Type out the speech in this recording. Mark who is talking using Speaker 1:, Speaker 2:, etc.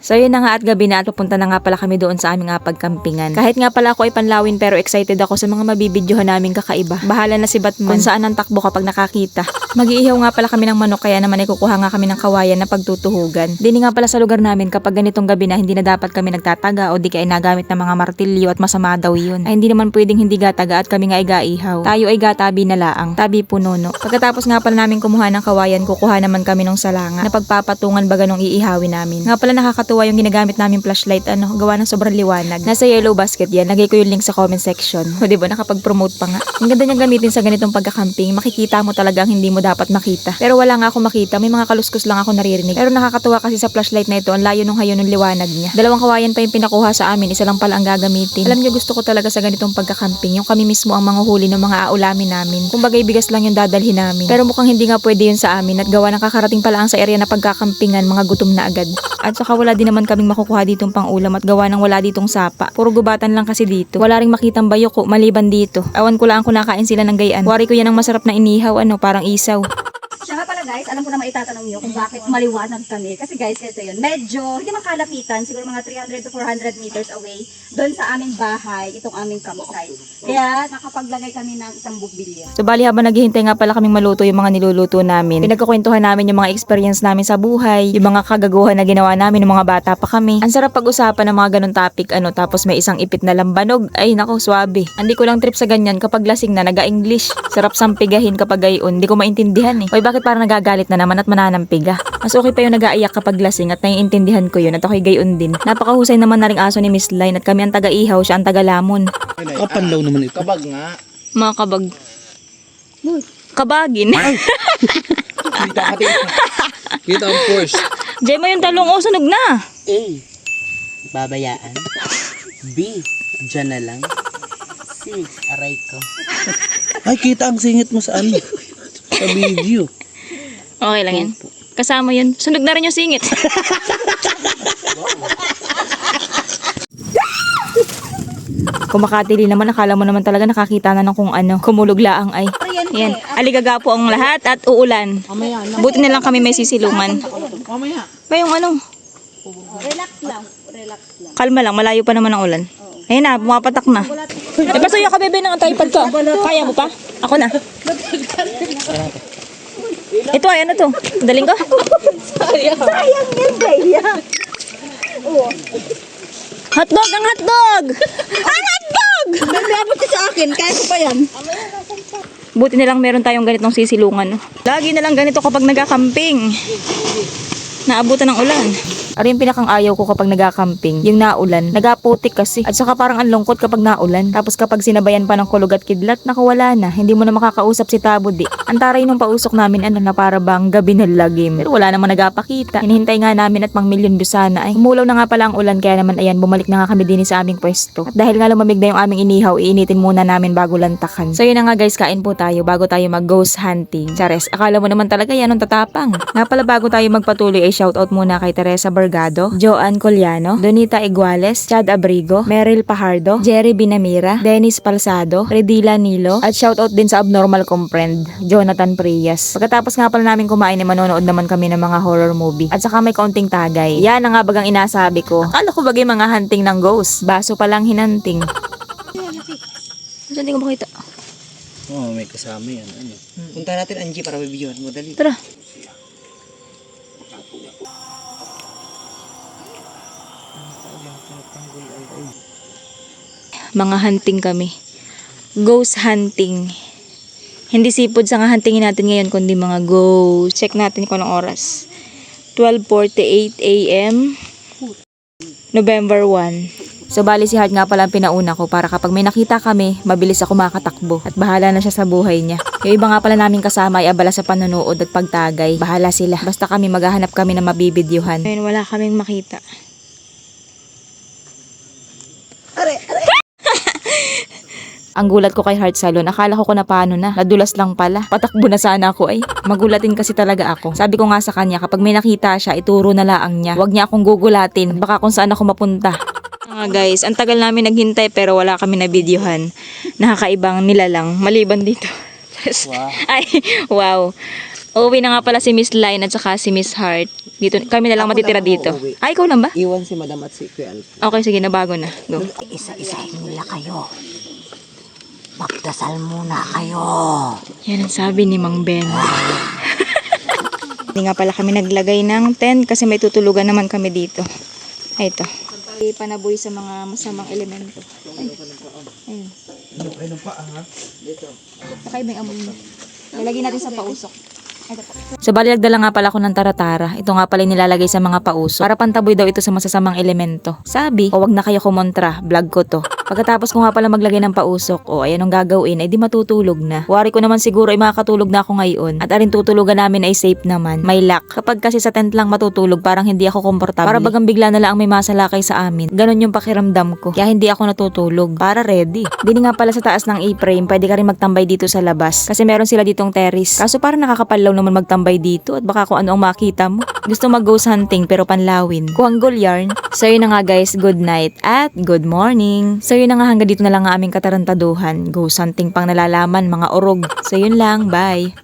Speaker 1: So yun na nga at gabi na at pupunta na nga pala kami doon sa aming pagkampingan. Kahit nga pala ako ay panlawin pero excited ako sa mga mabibidyohan namin kakaiba. Bahala na si Batman kung saan ang takbo kapag nakakita. Mag-iihaw nga pala kami ng manok kaya naman ay kukuha nga kami ng kawayan na pagtutuhugan. Dini nga pala sa lugar namin kapag ganitong gabi na hindi na dapat kami nagtataga o di kaya nagamit ng mga martilyo at masama daw yun. Ay hindi naman pwedeng hindi gataga at kami nga ay gaihaw. Tayo ay gatabi na laang. Tabi pununo. Pagkatapos nga pala namin kumuha ng kawayan kukuha naman kami ng salanga na pagpapatungan baga nung iihawin namin. Nga pala nakakatuwa yung ginagamit namin flashlight gawa ng sobrang liwanag. Nasa yellow basket yan. Lagay ko yung link sa comment section. O diba nakapag-promote pa nga. Ang ganda niyang gamitin sa ganitong pagkakamping. Makikita mo talagang hindi mo dapat makita. Pero wala nga ako makita. May mga kaluskos lang ako naririnig. Pero nakakatuwa kasi sa flashlight na ito. Ang layo nung hayo ng liwanag niya. Dalawang kawayan pa yung pinakuha sa amin. Isa lang pala ang gagamitin. Alam niyo gusto ko talaga sa ganitong pagkakamping. Yung kami mismo ang manguhuli ng mga aulamin namin. Kung bagay bigas lang yung dadalhin namin. Pero mukhang hindi nga pwede yun sa amin. At gawa ng kakarating pala ang sa area na pagkakampingan. Mga gutom na agad. At saka wala din naman kaming makukuha ditong pang-ulam at gawa ng wala ditong sapa. Puro gubatan lang kasi dito. Wala ring makitang bayoko maliban dito. Awan ko lang kung nakain sila ng gayaan. Wari ko yan ang masarap na inihaw parang isaw.
Speaker 2: Siya nga pala guys, alam ko na maitatanong niyo kung bakit maliwanag kami. Kasi guys, ito yun. Medyo, hindi makalapitan, siguro mga 300 to 400 meters away, doon sa aming bahay, itong aming campsite. Kaya nakapaglagay kami ng isang bugbilya.
Speaker 1: So bali habang naghihintay nga pala kaming maluto yung mga niluluto namin, pinagkukwentuhan namin yung mga experience namin sa buhay, yung mga kagaguhan na ginawa namin ng mga bata pa kami. Ang sarap pag-usapan ng mga ganun topic, tapos may isang ipit na lambanog. Ay nako, swabe. Hindi ko lang trip sa ganyan kapag lasing na naga-English. Sarap sampigahin kapag gayon, hindi ko maintindihan eh. Oy, bakit parang nagagalit na naman at mananampiga? Mas okay pa yung nag-aiyak kapag lasing at naiintindihan ko yun at ako'y gayon din. Napakahusay naman na ring aso ni Miss Line at kami ang taga-ihaw, siya ang taga-lamon.
Speaker 3: Kapanlaw naman ito. Kabag nga.
Speaker 1: Mga kabag. Kabagin.
Speaker 3: Kita ang force.
Speaker 1: Jay mo yung talong, sunog na.
Speaker 4: A. Babayaan. B. Diyan na lang. C. Aray ko.
Speaker 3: Ay, kita ang singit mo sa sa video.
Speaker 1: Okay lang yan. Kasama yun. Sunog na rin yung singit. Kumakatili naman, akala mo naman talaga nakakita na ng kung kumuluglaang ay. Yan. Aligaga po ang lahat at uulan. Buti na lang kami may sisilungan. Ba yung
Speaker 2: Relax lang. Relax lang.
Speaker 1: kalma lang, malayo pa naman ang ulan. Ayun na, bumapatak na. Eh, pasuyo ka bebe ng tripod ko. Kaya mo pa? Ako na. Ito ay ano to? Daling ko?
Speaker 2: Sayang yan, kaya.
Speaker 1: Hotdog ang hotdog! Ang hotdog!
Speaker 2: May abot ka sa akin, kaya ko pa yan.
Speaker 1: Buti na lang meron tayong ganitong sisilungan. Lagi na lang ganito kapag nagkakamping. Naabutan ng ulan. Ari yung pinakang ayaw ko kapag nagkakamping, yung naulan. Nagaputik kasi. At saka parang ang lungkot kapag naulan. Tapos kapag sinabayan pa ng kulog at kidlat, nakawala na. Hindi mo na makakausap si Tabudi. Ang taray nung pausok namin na para bang gabi na lagim. Pero wala namang nagapakita. Hinihintay nga namin at pang milyon views sana ay. Umulaw na nga pala ang ulan kaya naman ayan, bumalik na nga kami din sa aming pwesto. At dahil nga lumamig na yung aming inihaw, iinitin muna namin bago lantakan. So yun na nga guys, kain po tayo bago tayo mag ghost hunting. Chares, akala mo naman talaga yan ang tatapang. Nga pala bago tayo magpatuloy ay shoutout muna kay Teresa Bergado, Joanne Coliano, Donita Iguales, Chad Abrigo, Meryl Pajardo, Jerry Binamira, Dennis Palsado, Redila Nilo, at shoutout din sa Abnormal Comprend, Jonathan Prias. Pagkatapos nga pala namin kumain ay manonood naman kami ng mga horror movie. At saka may kaunting tagay. Yan ang nga bagang inasabi ko. Akala ko bagay mga hunting ng ghost. Baso palang hinanting. Hindi ko makita.
Speaker 3: Oh, may kasama yan.
Speaker 4: Punta natin Angie para bibigyan mo. Dali.
Speaker 1: Tara. Mga hunting kami. Ghost hunting. Hindi sipod sa nga huntingin natin ngayon, kundi mga ghost. Check natin kung anong oras. 12:48 a.m. November 1. So bali si Hart nga pala ang pinauna ko para kapag may nakita kami, mabilis ako makatakbo at bahala na siya sa buhay niya. Yung iba nga pala namin kasama ay abala sa panonood at pagtagay. Bahala sila. Basta kami maghahanap kami na mabibidyuhan. Ayun, wala kaming makita. Ang gulat ko kay Heart Salon, akala ko na paano na. Nadulas lang pala. Patakbo na sana ako ay. Magulatin kasi talaga ako. Sabi ko nga sa kanya, kapag may nakita siya, ituro na laang niya. Huwag niya akong gugulatin. Baka kung saan ako mapunta. Guys, ang tagal namin naghintay pero wala kami na videohan. Nakakaibang nilalang. Maliban dito. Wow. Ay, wow. Uuwi na nga pala si Miss Line at saka si Miss Heart. Dito, kami na lang
Speaker 4: Ako
Speaker 1: matitira
Speaker 4: lang
Speaker 1: dito.
Speaker 4: uuwi.
Speaker 1: Ay, ikaw lang ba?
Speaker 4: Iwan si Madam at si Kuya Alf.
Speaker 1: Okay, sige, nabago na. Go.
Speaker 5: Isa-isahin nila kayo. Magdasal muna kayo.
Speaker 1: Yan ang sabi ni Mang Ben. Hindi nga pala kami naglagay ng tent kasi may tutulugan naman kami dito. Ay, ito. Panaboy sa mga masamang elemento. Ay. Ayun. Kakaiba yung amoy mo. Ilagay natin sa pausok. Sa bali nagdala nga pala ako ng taratara. Ito nga pala yung nilalagay sa mga pausok. Para pantaboy daw ito sa masasamang elemento. Sabi, o wag na kayo kumontra, vlog ko to. Pagkatapos ko nga pala maglagay ng pausok, o ayan ang gagawin, ay di matutulog na. Wari ko naman siguro ay makakatulog na ako ngayon. At arin tutulugan namin ay safe naman. May lock. Kapag kasi sa tent lang matutulog, parang hindi ako komportable. Para bagang bigla na lang may masalakay sa amin. Ganon yung pakiramdam ko. Kaya hindi ako natutulog. Para ready. Dini nga pala sa taas ng A-frame, pwede ka rin magtambay dito sa labas. Kasi meron sila ditong terrace. Kaso parang nakakapalaw naman magtambay dito at baka kung ano ang makita mo. Gusto mag-ghost hunting pero panlawin. Kuhanggol yarn. So yun na nga guys, good night at good morning. So yun na nga hanggang dito na lang ang aming katarantaduhan. Ghost hunting pang nalalaman, mga orog. So yun lang, bye.